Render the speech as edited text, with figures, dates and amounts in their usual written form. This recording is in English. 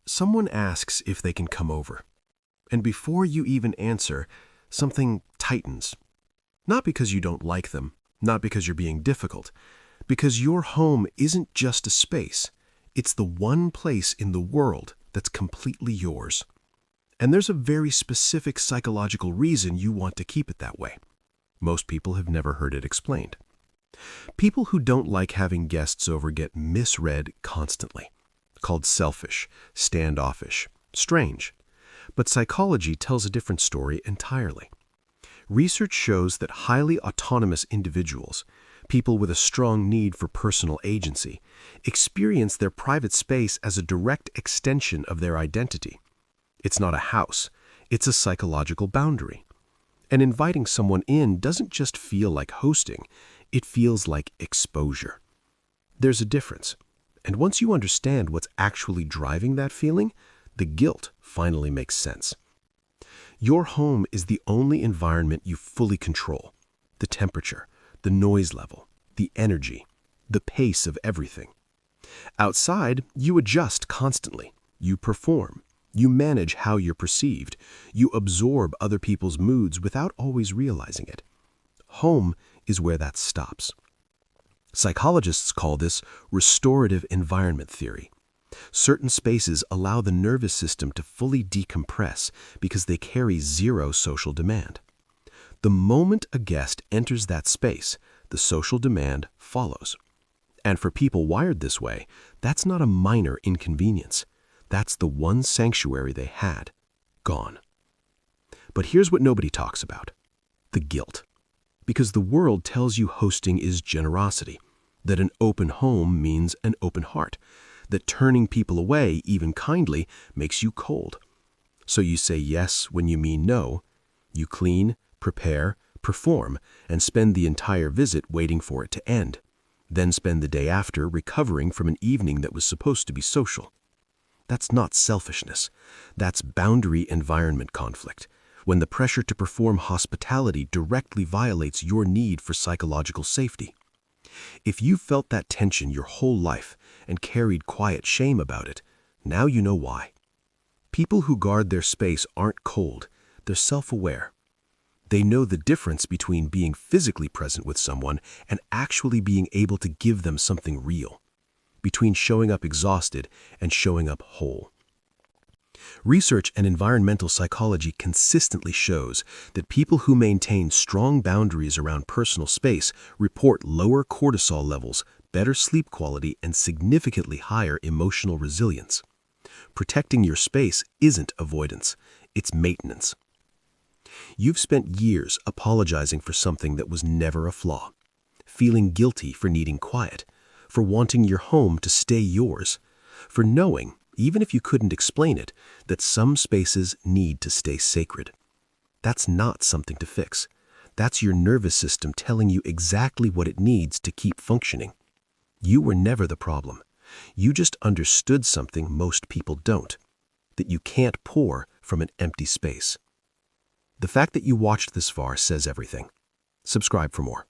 Someone asks if they can come over. And before you even answer, something tightens. Not because you don't like them, not because you're being difficult, because your home isn't just a space. It's the one place in the world that's completely yours. And there's a very specific psychological reason you want to keep it that way. Most people have never heard it explained. People who don't like having guests over get misread constantly, called selfish, standoffish, strange. But psychology tells a different story entirely. Research shows that highly autonomous individuals, people with a strong need for personal agency, experience their private space as a direct extension of their identity. It's not a house, it's a psychological boundary. And inviting someone in doesn't just feel like hosting, it feels like exposure. There's a difference. And once you understand what's actually driving that feeling, the guilt finally makes sense. Your home is the only environment you fully control. The temperature, the noise level, the energy, the pace of everything. Outside, you adjust constantly. You perform. You manage how you're perceived. You absorb other people's moods without always realizing it. Home is where that stops. Psychologists call this restorative environment theory. Certain spaces allow the nervous system to fully decompress because they carry zero social demand. The moment a guest enters that space, the social demand follows. And for people wired this way, that's not a minor inconvenience. That's the one sanctuary they had, gone. But here's what nobody talks about: the guilt. Because the world tells you hosting is generosity, that an open home means an open heart, that turning people away, even kindly, makes you cold. So you say yes when you mean no. You clean, prepare, perform, and spend the entire visit waiting for it to end. Then spend the day after recovering from an evening that was supposed to be social. That's not selfishness. That's boundary environment conflict, when the pressure to perform hospitality directly violates your need for psychological safety. If you've felt that tension your whole life and carried quiet shame about it, now you know why. People who guard their space aren't cold, they're self-aware. They know the difference between being physically present with someone and actually being able to give them something real, between showing up exhausted and showing up whole. Research and environmental psychology consistently shows that people who maintain strong boundaries around personal space report lower cortisol levels, better sleep quality, and significantly higher emotional resilience. Protecting your space isn't avoidance, it's maintenance. You've spent years apologizing for something that was never a flaw, feeling guilty for needing quiet, for wanting your home to stay yours, for knowing, even if you couldn't explain it, that some spaces need to stay sacred. That's not something to fix. That's your nervous system telling you exactly what it needs to keep functioning. You were never the problem. You just understood something most people don't, that you can't pour from an empty space. The fact that you watched this far says everything. Subscribe for more.